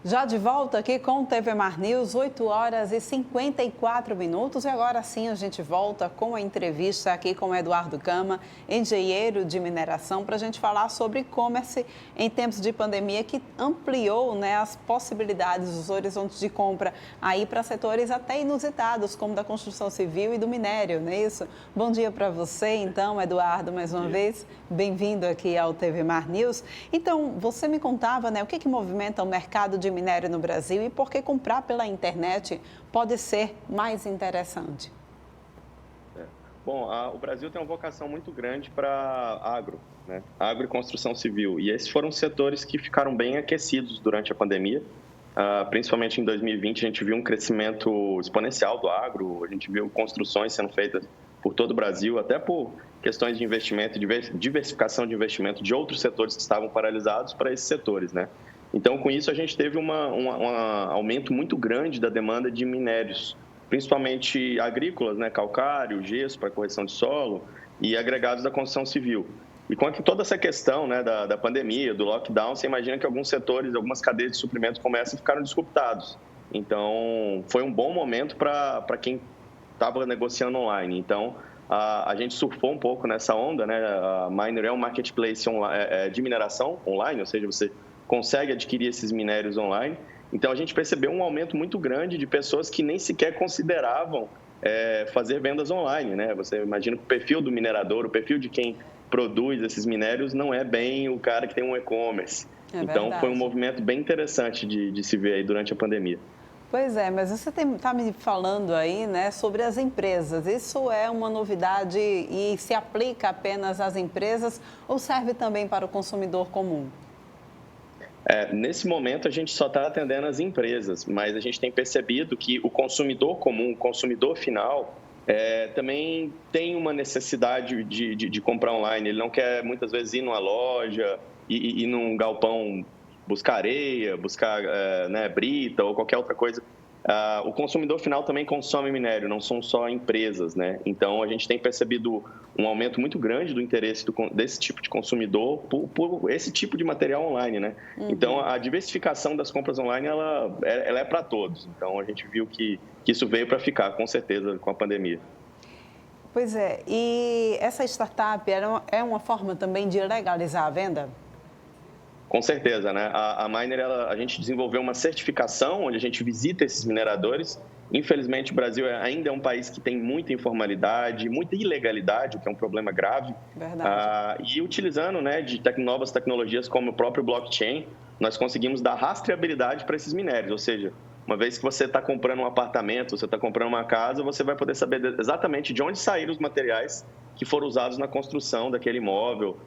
Já de volta aqui com o TV Mar News, 8 horas e 54 minutos. E agora sim a gente volta com a entrevista aqui com o Eduardo Gama, engenheiro de mineração, para a gente falar sobre e-commerce em tempos de pandemia, que ampliou, né, as possibilidades, os horizontes de compra aí para setores até inusitados, como da construção civil e do minério, não é isso? Bom dia para você, então, Eduardo, mais uma vez. Bem-vindo aqui ao TV Mar News. Então, você me contava, né, o que movimenta o mercado de minério no Brasil e por que comprar pela internet pode ser mais interessante? Bom, o Brasil tem uma vocação muito grande para agro, né? Agro e construção civil. E esses foram setores que ficaram bem aquecidos durante a pandemia. Principalmente em 2020, a gente viu um crescimento exponencial do agro, a gente viu construções sendo feitas por todo o Brasil, até por questões de investimento, diversificação de investimento de outros setores que estavam paralisados para esses setores, né? Então, com isso, a gente teve um aumento muito grande da demanda de minérios, principalmente agrícolas, né? Calcário, gesso para correção de solo e agregados da construção civil. E com toda essa questão, né, da pandemia, do lockdown, você imagina que alguns setores, algumas cadeias de suprimento começam a ficar disruptados. Então, foi um bom momento para quem estava negociando online. Então, a gente surfou um pouco nessa onda, né? A Miner é um marketplace de mineração online, ou seja, você consegue adquirir esses minérios online. Então, a gente percebeu um aumento muito grande de pessoas que nem sequer consideravam fazer vendas online, né? Você imagina que o perfil do minerador, o perfil de quem produz esses minérios não é bem o cara que tem um e-commerce. Então, foi um movimento bem interessante de se ver aí durante a pandemia. Pois é, mas você está me falando aí, né, sobre as empresas. Isso é uma novidade e se aplica apenas às empresas ou serve também para o consumidor comum? Nesse momento, a gente só está atendendo as empresas, mas a gente tem percebido que o consumidor comum, o consumidor final, também tem uma necessidade de comprar online. Ele não quer, muitas vezes, ir numa loja, ir num galpão buscar areia, buscar brita ou qualquer outra coisa. O consumidor final também consome minério, não são só empresas, né? Então, a gente tem percebido um aumento muito grande do interesse desse tipo de consumidor por esse tipo de material online, né? Uhum. Então, a diversificação das compras online, ela é para todos. Então, a gente viu que isso veio para ficar, com certeza, com a pandemia. Pois é, e essa startup é uma forma também de legalizar a venda? Com certeza, né? A Miner, a gente desenvolveu uma certificação onde a gente visita esses mineradores. Infelizmente, o Brasil ainda é um país que tem muita informalidade, muita ilegalidade, o que é um problema grave. Verdade. E utilizando, né, de novas tecnologias como o próprio blockchain, nós conseguimos dar rastreabilidade para esses minérios. Ou seja, uma vez que você está comprando um apartamento, você está comprando uma casa, você vai poder saber exatamente de onde saíram os materiais que foram usados na construção daquele imóvel.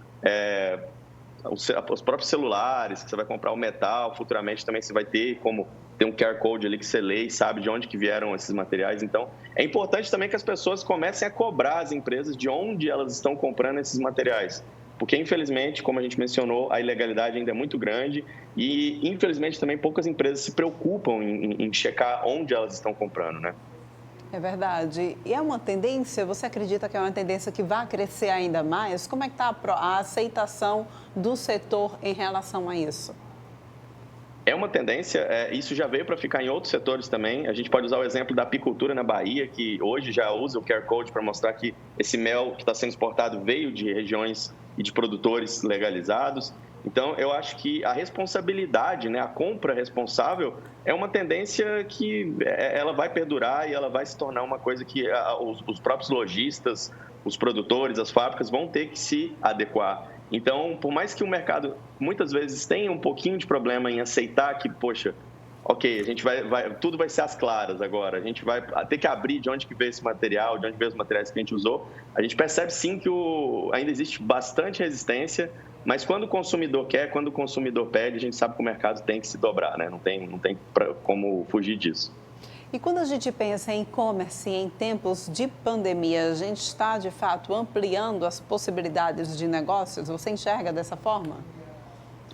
Os próprios celulares, que você vai comprar o metal, futuramente também você vai ter como ter um QR Code ali que você lê e sabe de onde que vieram esses materiais. Então, é importante também que as pessoas comecem a cobrar as empresas de onde elas estão comprando esses materiais. Porque, infelizmente, como a gente mencionou, a ilegalidade ainda é muito grande e, infelizmente, também poucas empresas se preocupam em checar onde elas estão comprando, né? É verdade. E é uma tendência, você acredita que é uma tendência que vai crescer ainda mais? Como é que está a aceitação do setor em relação a isso? É uma tendência, isso já veio para ficar em outros setores também. A gente pode usar o exemplo da apicultura na Bahia, que hoje já usa o QR Code para mostrar que esse mel que está sendo exportado veio de regiões e de produtores legalizados. Então, eu acho que a responsabilidade, né, a compra responsável, é uma tendência que ela vai perdurar e ela vai se tornar uma coisa que os próprios lojistas, os produtores, as fábricas vão ter que se adequar. Então, por mais que o mercado muitas vezes tenha um pouquinho de problema em aceitar que, poxa, ok, a gente tudo vai ser às claras agora, a gente vai ter que abrir de onde que veio esse material, de onde veio os materiais que a gente usou, a gente percebe sim que ainda existe bastante resistência, mas quando o consumidor quer, quando o consumidor pede, a gente sabe que o mercado tem que se dobrar, né? Não tem como fugir disso. E quando a gente pensa em e-commerce em tempos de pandemia, a gente está, de fato, ampliando as possibilidades de negócios? Você enxerga dessa forma?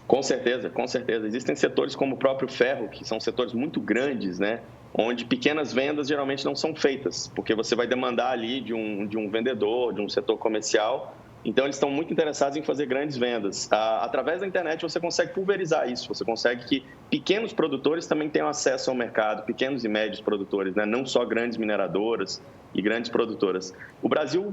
Com certeza, com certeza. Existem setores como o próprio ferro, que são setores muito grandes, né? Onde pequenas vendas geralmente não são feitas, porque você vai demandar ali de um vendedor, de um setor comercial, Então, eles estão muito interessados em fazer grandes vendas. Através da internet, você consegue pulverizar isso. Você consegue que pequenos produtores também tenham acesso ao mercado, pequenos e médios produtores, né? Não só grandes mineradoras e grandes produtoras. O Brasil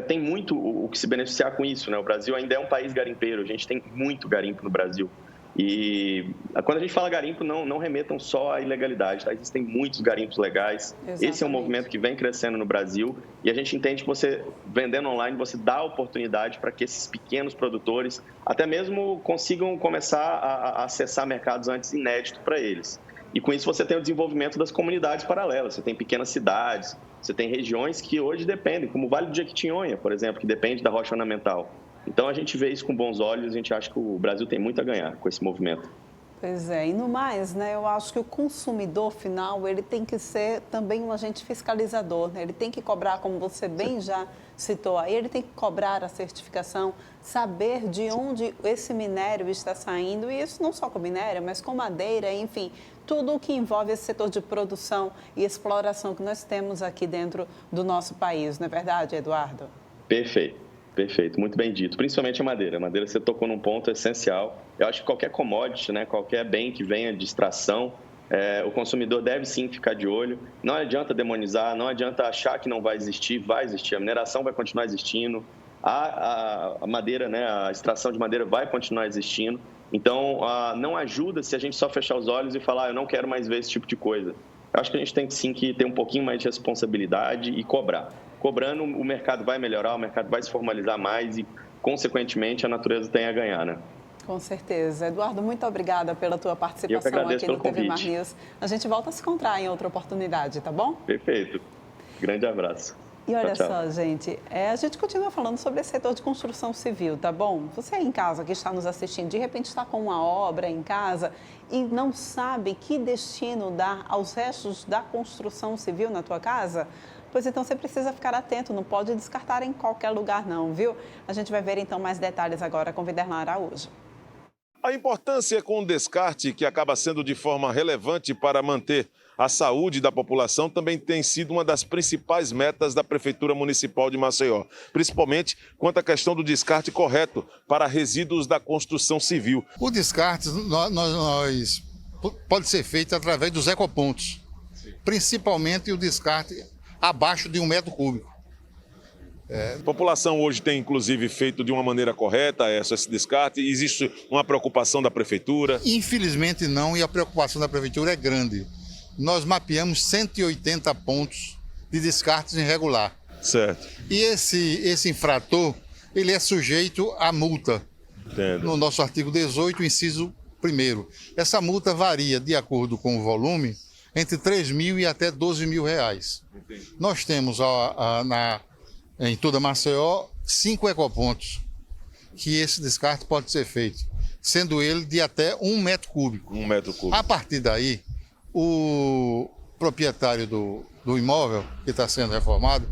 tem muito o que se beneficiar com isso, né? O Brasil ainda é um país garimpeiro, a gente tem muito garimpo no Brasil. E quando a gente fala garimpo, não remetam só à ilegalidade, tá? Existem muitos garimpos legais. Exatamente. Esse é um movimento que vem crescendo no Brasil e a gente entende que você, vendendo online, você dá oportunidade para que esses pequenos produtores até mesmo consigam começar a acessar mercados antes inéditos para eles. E com isso você tem o desenvolvimento das comunidades paralelas, você tem pequenas cidades, você tem regiões que hoje dependem, como o Vale do Jequitinhonha, por exemplo, que depende da rocha ornamental. Então, a gente vê isso com bons olhos, a gente acha que o Brasil tem muito a ganhar com esse movimento. Pois é, e no mais, né, eu acho que o consumidor final, ele tem que ser também um agente fiscalizador, né? Ele tem que cobrar, como você bem já citou aí, ele tem que cobrar a certificação, saber de onde esse minério está saindo, e isso não só com minério, mas com madeira, enfim, tudo o que envolve esse setor de produção e exploração que nós temos aqui dentro do nosso país, não é verdade, Eduardo? Perfeito, muito bem dito. Principalmente a madeira. A madeira você tocou num ponto essencial. Eu acho que qualquer commodity, né, qualquer bem que venha de extração, o consumidor deve sim ficar de olho. Não adianta demonizar, não adianta achar que não vai existir a mineração vai continuar existindo, a madeira, né, a extração de madeira vai continuar existindo. Então, não ajuda se a gente só fechar os olhos e falar, eu não quero mais ver esse tipo de coisa. Eu acho que a gente tem sim que ter um pouquinho mais de responsabilidade e cobrar. Cobrando, o mercado vai melhorar, o mercado vai se formalizar mais e, consequentemente, a natureza tem a ganhar, né? Com certeza. Eduardo, muito obrigada pela tua participação aqui no TV Mar News. A gente volta a se encontrar em outra oportunidade, tá bom? Perfeito. Grande abraço. E olha só, gente, a gente continua falando sobre esse setor de construção civil, tá bom? Você aí em casa que está nos assistindo, de repente está com uma obra em casa e não sabe que destino dar aos restos da construção civil na tua casa? Pois então você precisa ficar atento, não pode descartar em qualquer lugar não, viu? A gente vai ver então mais detalhes agora com Viderlan Araújo. A importância com o descarte, que acaba sendo de forma relevante para manter a saúde da população, também tem sido uma das principais metas da Prefeitura Municipal de Maceió, principalmente quanto à questão do descarte correto para resíduos da construção civil. O descarte pode ser feito através dos ecopontos, principalmente o descarte abaixo de 1 metro cúbico. A população hoje tem, inclusive, feito de uma maneira correta esse descarte? Existe uma preocupação da Prefeitura? Infelizmente não, e a preocupação da Prefeitura é grande. Nós mapeamos 180 pontos de descartes irregular. Certo. E esse infrator, ele é sujeito à multa. Entendo. No nosso artigo 18, inciso 1º. Essa multa varia, de acordo com o volume, entre 3 mil e até 12 mil reais. Entendi. Nós temos em toda Maceió 5 ecopontos que esse descarte pode ser feito, sendo ele de até 1 metro cúbico. 1 metro cúbico. A partir daí, o proprietário do imóvel que está sendo reformado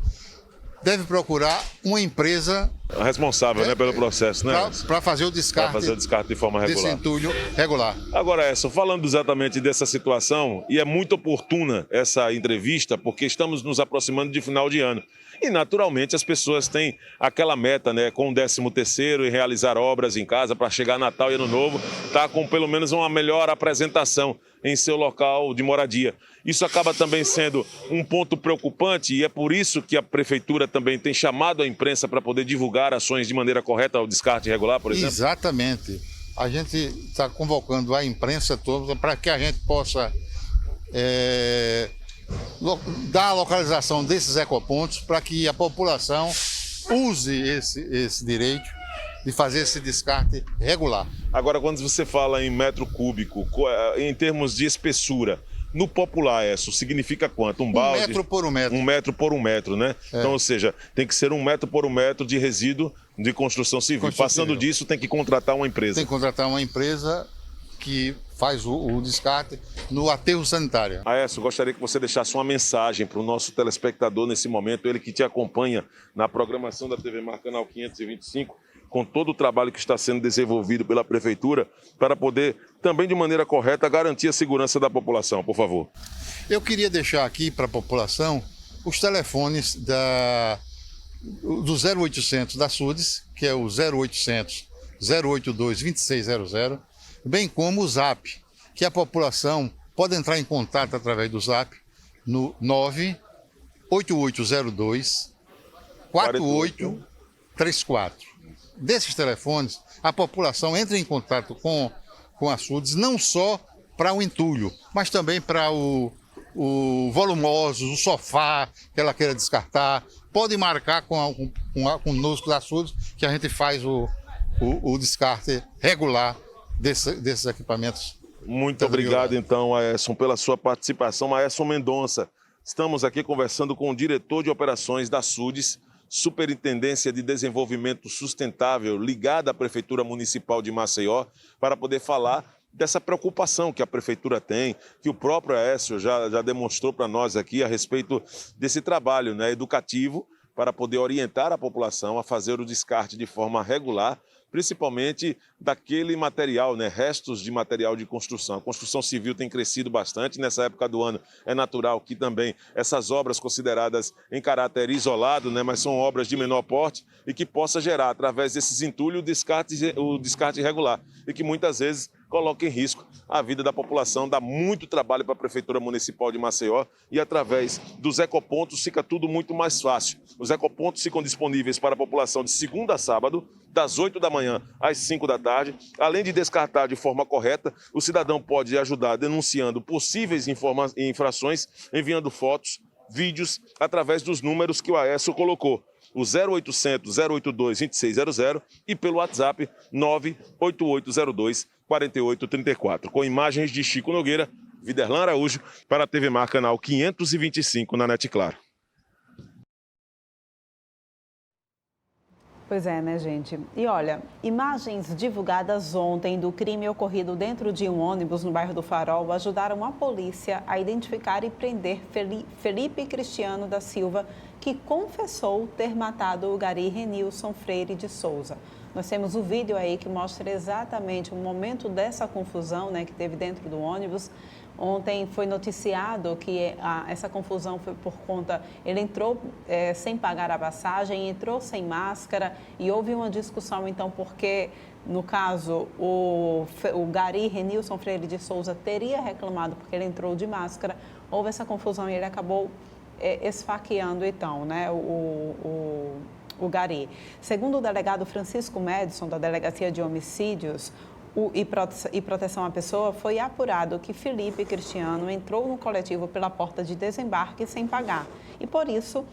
deve procurar uma empresa responsável, né, pelo processo, né? Para fazer o descarte. Para fazer o descarte de forma regular. Desse entulho regular. Agora, Edson, falando exatamente dessa situação, e é muito oportuna essa entrevista, porque estamos nos aproximando de final de ano. E, naturalmente, as pessoas têm aquela meta, né, com o 13º e realizar obras em casa para chegar Natal e Ano Novo, tá com pelo menos uma melhor apresentação em seu local de moradia. Isso acaba também sendo um ponto preocupante e é por isso que a Prefeitura também tem chamado a imprensa para poder divulgar ações de maneira correta ao descarte irregular, por exemplo? Exatamente. A gente está convocando a imprensa toda para que a gente possa dar a localização desses ecopontos para que a população use esse direito de fazer esse descarte regular. Agora, quando você fala em metro cúbico, em termos de espessura, no popular isso significa quanto? Um balde? 1 metro por 1 metro. 1 metro por 1 metro, né? Então, ou seja, tem que ser 1 metro por 1 metro de resíduo de construção civil. Passando disso, tem que contratar uma empresa. Tem que contratar uma empresa que faz o descarte no aterro sanitário. Aécio, gostaria que você deixasse uma mensagem para o nosso telespectador nesse momento, ele que te acompanha na programação da TV Mar Canal 525, com todo o trabalho que está sendo desenvolvido pela Prefeitura, para poder, também de maneira correta, garantir a segurança da população, por favor. Eu queria deixar aqui para a população os telefones do 0800 da SUDES, que é o 0800 082 2600, bem como o ZAP, que a população pode entrar em contato através do ZAP no 98802 4834. Desses telefones, a população entra em contato com a SUDES não só para o entulho, mas também para o volumoso, o sofá que ela queira descartar. Pode marcar conosco da SUDES que a gente faz o descarte regular desses equipamentos. Muito obrigado, então, Aécio, pela sua participação. Aécio Mendonça, estamos aqui conversando com o diretor de operações da SUDES, Superintendência de Desenvolvimento Sustentável, ligada à Prefeitura Municipal de Maceió, para poder falar dessa preocupação que a Prefeitura tem, que o próprio Aécio já demonstrou para nós aqui a respeito desse trabalho, né, educativo, para poder orientar a população a fazer o descarte de forma regular, principalmente daquele material, né, restos de material de construção. A construção civil tem crescido bastante, nessa época do ano é natural que também essas obras consideradas em caráter isolado, né, mas são obras de menor porte e que possa gerar, através desses entulhos, o descarte irregular e que muitas vezes coloca em risco a vida da população, dá muito trabalho para a Prefeitura Municipal de Maceió e através dos ecopontos fica tudo muito mais fácil. Os ecopontos ficam disponíveis para a população de segunda a sábado, das 8 da manhã às 5 da tarde. Além de descartar de forma correta, o cidadão pode ajudar denunciando possíveis infrações, enviando fotos, vídeos, através dos números que o Aécio colocou. O 0800 082 2600 e pelo WhatsApp 98802 4834. Com imagens de Chico Nogueira, Viderlan Araújo, para a TV Mar, canal 525 na NET Claro. Pois é, né, gente? E olha, imagens divulgadas ontem do crime ocorrido dentro de um ônibus no bairro do Farol ajudaram a polícia a identificar e prender Felipe Cristiano da Silva, que confessou ter matado o gari Renilson Freire de Souza. Nós temos o vídeo aí que mostra exatamente o momento dessa confusão, né, que teve dentro do ônibus. Ontem foi noticiado que essa confusão foi por conta... Ele entrou sem pagar a passagem, entrou sem máscara e houve uma discussão, então, porque, no caso, o gari Renilson Freire de Souza teria reclamado porque ele entrou de máscara. Houve essa confusão e ele acabou esfaqueando, então, né, o gari. Segundo o delegado Francisco Madison, da Delegacia de Homicídios e Proteção à Pessoa, foi apurado que Felipe Cristiano entrou no coletivo pela porta de desembarque sem pagar. E, por isso,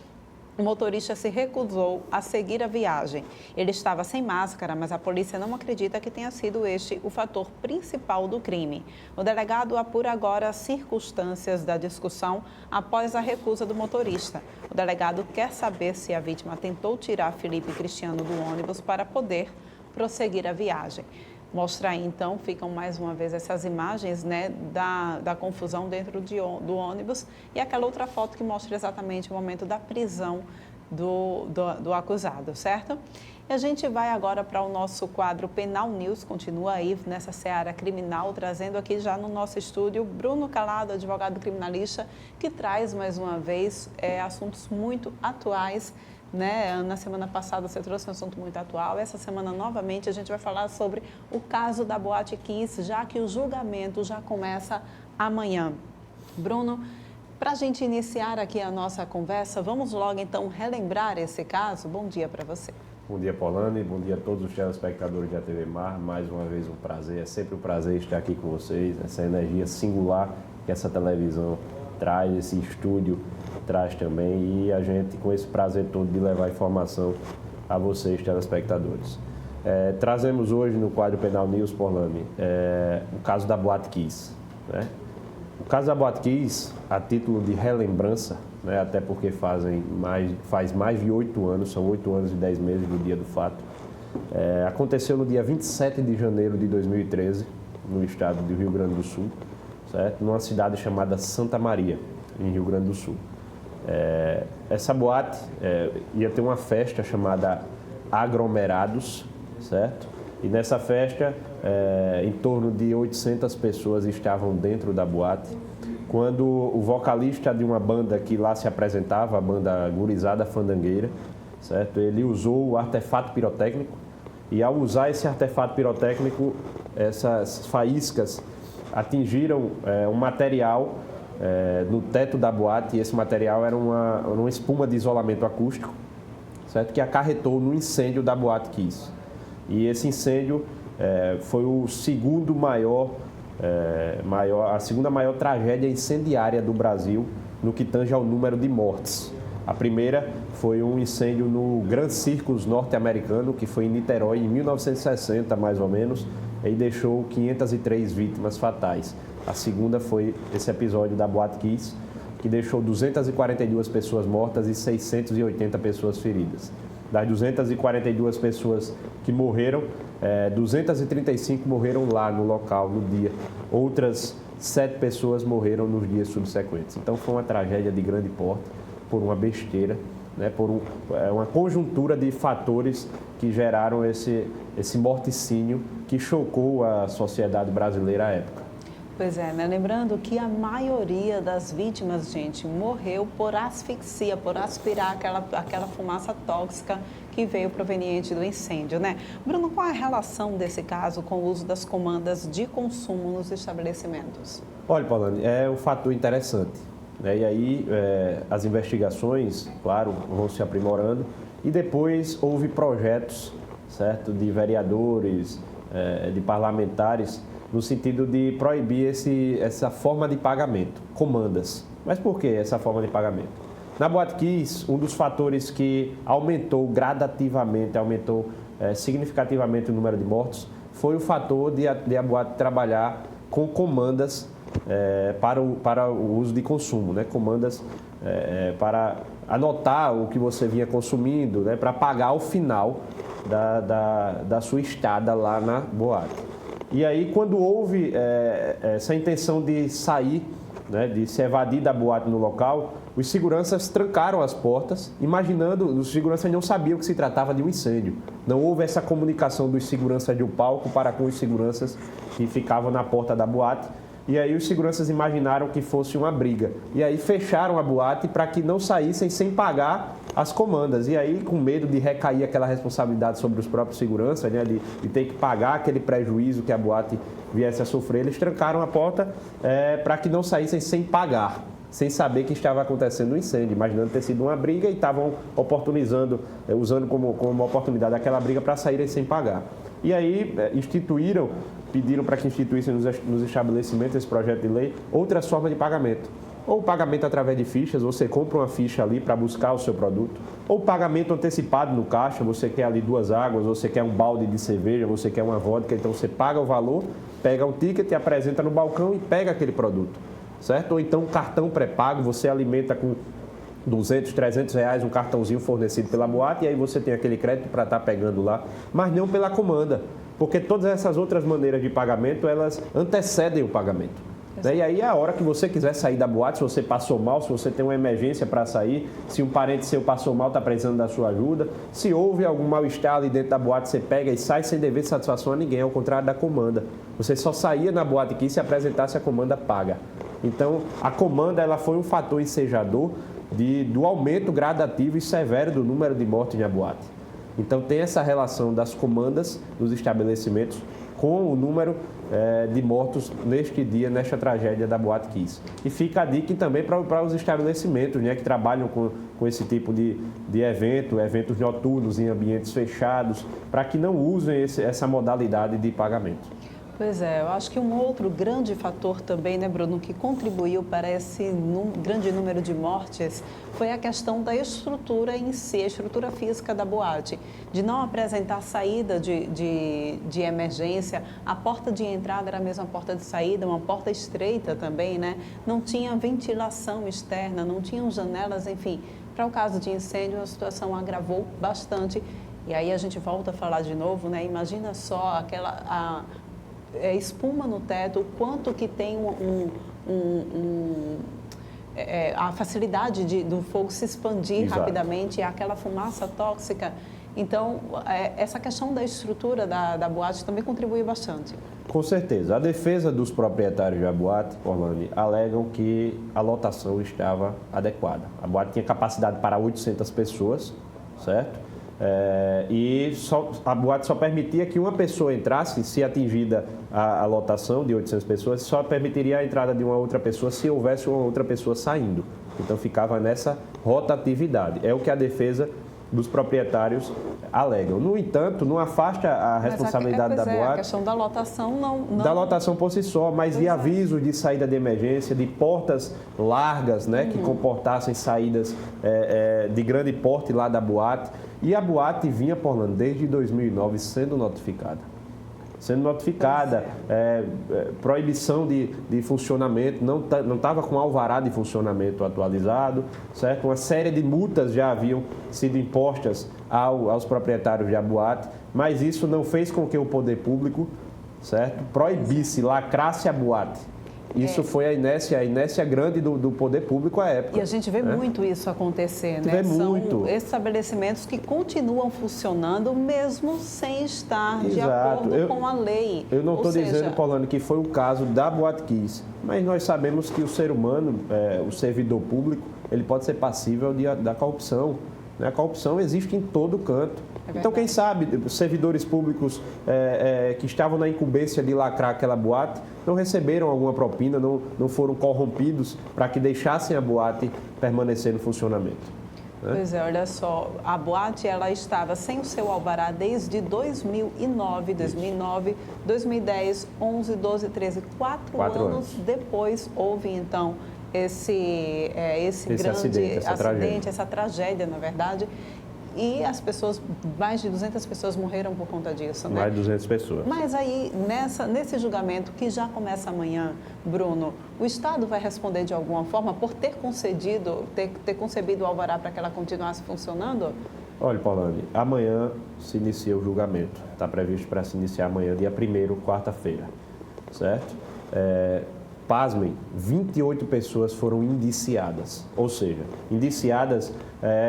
o motorista se recusou a seguir a viagem. Ele estava sem máscara, mas a polícia não acredita que tenha sido este o fator principal do crime. O delegado apura agora as circunstâncias da discussão após a recusa do motorista. O delegado quer saber se a vítima tentou tirar Felipe Cristiano do ônibus para poder prosseguir a viagem. Mostra aí, então, ficam mais uma vez essas imagens, né, da confusão dentro do ônibus e aquela outra foto que mostra exatamente o momento da prisão do acusado, certo? E a gente vai agora para o nosso quadro Penal News, continua aí nessa seara criminal, trazendo aqui já no nosso estúdio Bruno Calado, advogado criminalista, que traz mais uma vez assuntos muito atuais, né? Na semana passada você trouxe um assunto muito atual, essa semana novamente a gente vai falar sobre o caso da Boate Kiss, já que o julgamento já começa amanhã. Bruno, para a gente iniciar aqui a nossa conversa, vamos logo então relembrar esse caso. Bom dia para você. Bom dia, Polane, bom dia a todos os telespectadores da TV Mar, mais uma vez um prazer, é sempre um prazer estar aqui com vocês, essa energia singular que essa televisão traz, esse estúdio traz também, e a gente com esse prazer todo de levar informação a vocês, telespectadores. Trazemos hoje no quadro Penal News, Polane, o caso da Boate Kiss, né? O caso da Boate Kiss, a título de relembrança, né, até porque faz mais de 8 anos, são 8 anos e 10 meses do dia do fato, aconteceu no dia 27 de janeiro de 2013, no estado do Rio Grande do Sul, certo? Numa cidade chamada Santa Maria, em Rio Grande do Sul. Essa boate ia ter uma festa chamada Aglomerados, certo? E nessa festa, em torno de 800 pessoas estavam dentro da boate, quando o vocalista de uma banda que lá se apresentava, a banda Gurizada Fandangueira, certo? Ele usou o artefato pirotécnico e, ao usar esse artefato pirotécnico, essas faíscas atingiram um material no teto da boate, e esse material era uma espuma de isolamento acústico, certo? Que acarretou no incêndio da Boate Kiss. E esse incêndio foi o segundo a segunda maior tragédia incendiária do Brasil no que tange ao número de mortes. A primeira foi um incêndio no Grand Circus norte-americano, que foi em Niterói, em 1960, mais ou menos, e deixou 503 vítimas fatais. A segunda foi esse episódio da Boate Kiss, que deixou 242 pessoas mortas e 680 pessoas feridas. Das 242 pessoas que morreram, 235 morreram lá no local, no dia. Outras 7 pessoas morreram nos dias subsequentes. Então foi uma tragédia de grande porte, por uma besteira, né, por uma conjuntura de fatores que geraram esse morticínio que chocou a sociedade brasileira à época. Pois é, né? Lembrando que a maioria das vítimas, gente, morreu por asfixia, por aspirar aquela fumaça tóxica que veio proveniente do incêndio, né? Bruno, qual é a relação desse caso com o uso das comandas de consumo nos estabelecimentos? Olha, Paulane, é um fator interessante, né? E aí as investigações, claro, vão se aprimorando, e depois houve projetos, certo, de vereadores, de parlamentares, no sentido de proibir essa forma de pagamento, comandas. Mas por que essa forma de pagamento? Na Boate Kiss, um dos fatores que aumentou gradativamente, significativamente o número de mortos, foi o fator de a boate trabalhar com comandas para o uso de consumo, né? Comandas para anotar o que você vinha consumindo, né? Para pagar ao final da sua estada lá na boate. E aí, quando houve essa intenção de sair, né, de se evadir da boate no local, os seguranças trancaram as portas, os seguranças não sabiam que se tratava de um incêndio. Não houve essa comunicação dos seguranças do palco para com os seguranças que ficavam na porta da boate. E aí os seguranças imaginaram que fosse uma briga. E aí fecharam a boate para que não saíssem sem pagar as comandas. E aí, com medo de recair aquela responsabilidade sobre os próprios seguranças, né, de ter que pagar aquele prejuízo que a boate viesse a sofrer, eles trancaram a porta para que não saíssem sem pagar, sem saber que estava acontecendo um incêndio, imaginando ter sido uma briga, e estavam usando como oportunidade aquela briga para saírem sem pagar. E aí pediram para que instituíssem nos estabelecimentos esse projeto de lei outras formas de pagamento. Ou pagamento através de fichas, você compra uma ficha ali para buscar o seu produto. Ou pagamento antecipado no caixa, você quer ali 2 águas, você quer um balde de cerveja, você quer uma vodka, então você paga o valor, pega um ticket, apresenta no balcão e pega aquele produto, certo? Ou então um cartão pré-pago, você alimenta com 200, 300 reais um cartãozinho fornecido pela boate, e aí você tem aquele crédito para estar pegando lá, mas não pela comanda, porque todas essas outras maneiras de pagamento, elas antecedem o pagamento. E aí, a hora que você quiser sair da boate, se você passou mal, se você tem uma emergência para sair, se um parente seu passou mal, está precisando da sua ajuda, se houve algum mal-estar ali dentro da boate, você pega e sai sem dever satisfação a ninguém, ao contrário da comanda. Você só saía na boate aqui se apresentasse a comanda paga. Então, a comanda ela foi um fator ensejador do aumento gradativo e severo do número de mortes na boate. Então, tem essa relação das comandas dos estabelecimentos com o número de mortos neste dia, nesta tragédia da Boate Kiss. E fica a dica também para os estabelecimentos, né, que trabalham com esse tipo de eventos noturnos em ambientes fechados, para que não usem essa modalidade de pagamento. Pois é, eu acho que um outro grande fator também, né, Bruno, que contribuiu para esse grande número de mortes foi a questão da estrutura em si, a estrutura física da boate, de não apresentar saída de emergência. A porta de entrada era a mesma porta de saída, uma porta estreita também, né? Não tinha ventilação externa, não tinham janelas, enfim. Para o caso de incêndio, a situação agravou bastante. E aí a gente volta a falar de novo, né? Imagina só espuma no teto, o quanto que tem a facilidade do fogo se expandir Exato. Rapidamente, aquela fumaça tóxica. Então, essa questão da estrutura da boate também contribui bastante. Com certeza. A defesa dos proprietários da boate, Orlando, alegam que a lotação estava adequada. A boate tinha capacidade para 800 pessoas, certo? A boate só permitia que uma pessoa entrasse, se atingida a lotação de 800 pessoas, só permitiria a entrada de uma outra pessoa se houvesse uma outra pessoa saindo. Então ficava nessa rotatividade. É o que a defesa dos proprietários alegam. No entanto, não afasta a responsabilidade da boate. A questão da lotação não... Da lotação por si só, mas de avisos de saída de emergência, de portas largas, né, que comportassem saídas de grande porte lá da boate. E a boate vinha, Orlando, desde 2009 sendo notificada. Proibição de funcionamento, não estava com alvará de funcionamento atualizado, certo? Uma série de multas já haviam sido impostas aos proprietários da boate, mas isso não fez com que o poder público, certo, proibisse, lacrasse a boate. Isso foi a inércia grande do poder público à época. E a gente vê muito isso acontecer, né? São estabelecimentos que continuam funcionando mesmo sem estar de acordo com a lei. Eu não estou dizendo, Paulano, que foi o caso da Boate Kiss, mas nós sabemos que o ser humano, o servidor público, ele pode ser passível da corrupção. A corrupção existe em todo canto. Então, quem sabe, servidores públicos que estavam na incumbência de lacrar aquela boate não receberam alguma propina, não foram corrompidos para que deixassem a boate permanecer no funcionamento. Né? Pois é, olha só, a boate ela estava sem o seu alvará desde 2009, 2010, 11, 12, 13, 4 anos depois houve então esse grande acidente, essa tragédia, na verdade. E as pessoas, mais de 200 pessoas morreram por conta disso, né? Mais de 200 pessoas. Mas aí, nesse julgamento que já começa amanhã, Bruno, o Estado vai responder de alguma forma por ter concebido o alvará para que ela continuasse funcionando? Olha, Paulane, amanhã se inicia o julgamento. Está previsto para se iniciar amanhã, dia 1º, quarta-feira, certo? Pasmem, 28 pessoas foram indiciadas, ou seja, indiciadas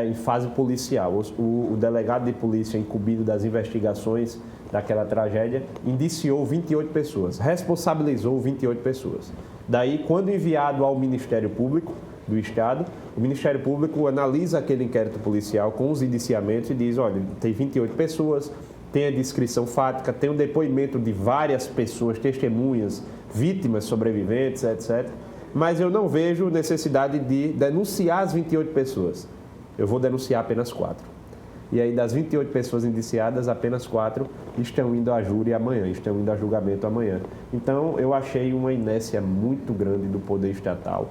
em fase policial. O delegado de polícia incumbido das investigações daquela tragédia indiciou 28 pessoas, responsabilizou 28 pessoas. Daí, quando enviado ao Ministério Público do Estado, o Ministério Público analisa aquele inquérito policial com os indiciamentos e diz, olha, tem 28 pessoas, tem a descrição fática, tem o depoimento de várias pessoas, testemunhas, vítimas, sobreviventes, etc. Mas eu não vejo necessidade de denunciar as 28 pessoas. Eu vou denunciar apenas 4. E aí, das 28 pessoas indiciadas, apenas 4 estão indo a júri amanhã, estão indo a julgamento amanhã. Então, eu achei uma inércia muito grande do poder estatal,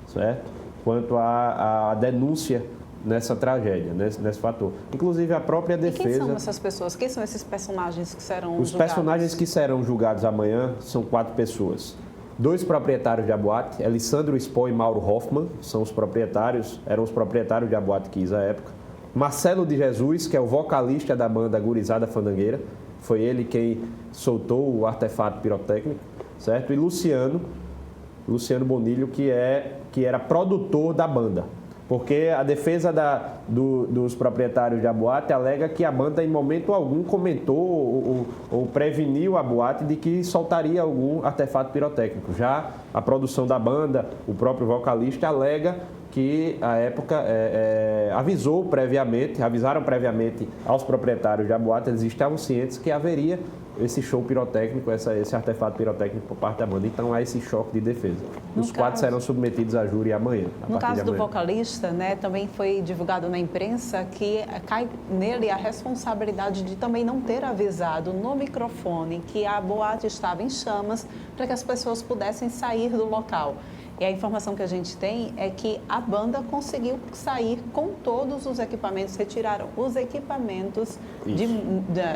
certo? Quanto à denúncia nessa tragédia, nesse fator. Inclusive, a própria defesa... E quem são essas pessoas? Quem são esses personagens que serão julgados? Os personagens que serão julgados amanhã são 4 pessoas. 2 proprietários da boate, Alessandro Spohr e Mauro Hoffman, eram os proprietários da Boate Kiss à época. Marcelo de Jesus, que é o vocalista da banda Gurizada Fandangueira, foi ele quem soltou o artefato pirotécnico, certo? E Luciano Bonilho, que era produtor da banda. Porque a defesa dos proprietários da boate alega que a banda, em momento algum, comentou ou preveniu a boate de que soltaria algum artefato pirotécnico. Já a produção da banda, o próprio vocalista, alega que, à época, avisaram previamente aos proprietários da boate, eles estavam cientes que haveria esse show pirotécnico, esse artefato pirotécnico por parte da banda. Então, há esse choque de defesa. Os 4 serão submetidos a júri amanhã. No caso do vocalista, né, também foi divulgado na imprensa que cai nele a responsabilidade de também não ter avisado no microfone que a boate estava em chamas para que as pessoas pudessem sair do local. E a informação que a gente tem é que a banda conseguiu sair com todos os equipamentos, retiraram os equipamentos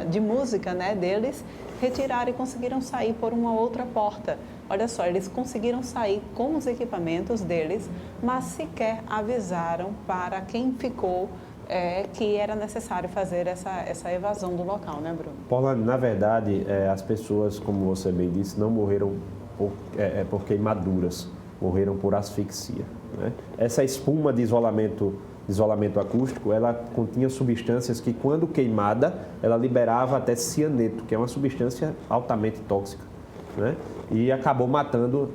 de música, né, deles, retiraram e conseguiram sair por uma outra porta. Olha só, eles conseguiram sair com os equipamentos deles, mas sequer avisaram para quem ficou que era necessário fazer essa evasão do local, né, Bruno? Paula, na verdade, as pessoas, como você bem disse, não morreram por queimaduras. Morreram por asfixia. Né? Essa espuma de isolamento acústico, ela continha substâncias que, quando queimada, ela liberava até cianeto, que é uma substância altamente tóxica. Né? E acabou matando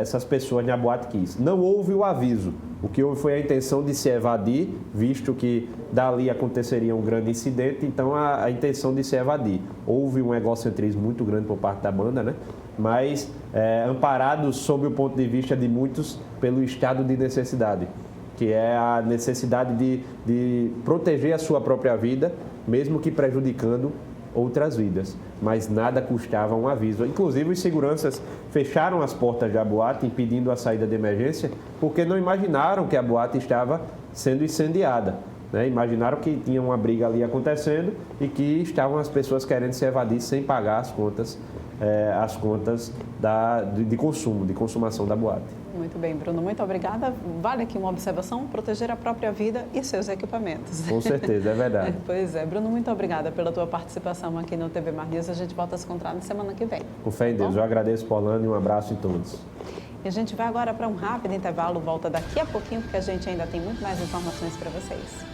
essas pessoas na Boate Kiss. Não houve o aviso O que houve foi a intenção de se evadir, visto que dali aconteceria um grande incidente, então a intenção de se evadir. Houve um egocentrismo muito grande por parte da banda, né? Mas amparados sob o ponto de vista de muitos pelo estado de necessidade, que é a necessidade de proteger a sua própria vida, mesmo que prejudicando outras vidas, mas nada custava um aviso. Inclusive, os seguranças fecharam as portas da boate, impedindo a saída de emergência, porque não imaginaram que a boate estava sendo incendiada, né? Imaginaram que tinha uma briga ali acontecendo e que estavam as pessoas querendo se evadir sem pagar as contas de consumo, de consumação da boate. Muito bem, Bruno, muito obrigada. Vale aqui uma observação, proteger a própria vida e seus equipamentos. Com certeza, é verdade. Pois é, Bruno, muito obrigada pela tua participação aqui no TV Mar News. A gente volta a se encontrar na semana que vem. Com fé em Deus, eu agradeço, Paulana, e um abraço em todos. E a gente vai agora para um rápido intervalo, volta daqui a pouquinho, porque a gente ainda tem muito mais informações para vocês.